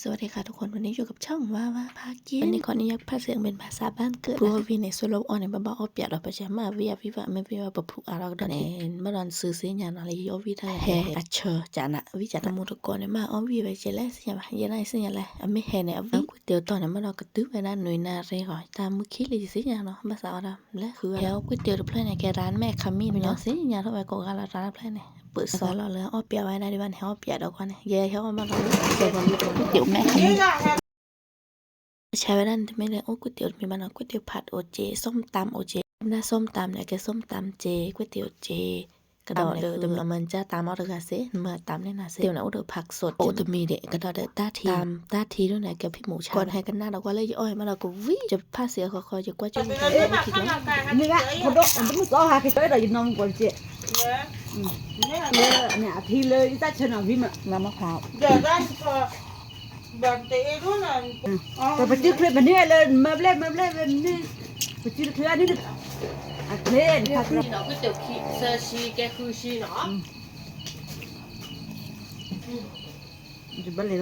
สวัสดีค่ะทุกคนวันนี้อยู่กับช่องว่าพากินวันนี้ขออนุญาตพากเสียงเป็นภาษาบ้านเกิดเพราะว่าวีในส่วนลบออนในบ้านอ้อเปียเราไปใช้มาวิวิวะไม่วิวะปะพุอารักดอนเมื่อตอนซื้อญาณอะไรยอวิทยาแห่อัชเชอจานะวิจารณ์มุตกรในมาอ้อวิไปเจริญสัญญายันไงสัญญาอะไรไม่แห่เนี่ยวิก๋วยเตี๋ยวตอนนั้นเมื่อเรากระตุ้นไปด้านหน่วยนาเร่ก่อนตามมือคิดเลยสัญญาเนาะภาษาอะไรและคือแล้วก๋วยเตี๋ยวเพลนในแกร้านแม่ขมิ้นเนาะสัญญาเท่าไหร่ก็การร้านเพลนเนี่ยเปิดซอยเราเลยอ้อเปียไว้ในบ้านอ้อเปียเดี๋ยวก่อนเย่เขามาเราเจอวันก๋วยเตี๋ยวแม่ขมิ้นใช้เวลาไม่ได้โอ้ก๋วยเตี๋ยวมีมันก๋วยเตี๋ยวผัดโอเจส้มตำโอเจหน้าส้มตำเนี่ยแกส้มตำเจก๋วยเตี๋ยวเจกระดอเดือดมันจะตามเอาเดือดเสียเมื่อตำเนี่ยนะเสียเดี๋ยวนะเดือดผักสดโอ้จะมีเด็กกระดอเดือดตาทีด้วยนะแกพี่หมูชาก่อนให้กันหน้าเราก็เลยอ้อยมาเราก็วิ่งจะผ้าเสียคอยจะกว่าจะมีการไม่คิดแล้วนี่แหละคนดมันต้องเอาหาที่ไปเราอยู่นมก่อนเจ๊เนี่ยทีเลยที่ชนะวิมน้ำมะพร้าวเดี๋ยวได้พอแบบเตะรู้น่ะแต่ไปจิ้มคลิปแบบนี้เลยมาเล่นแบบนี้ไปจิ้มคลิปอันนี้อันเล่นครับนี่เนาะก๋วยเตี๋ยวขี้เซอร์ชีแกคือชีเนาะจะบันเลย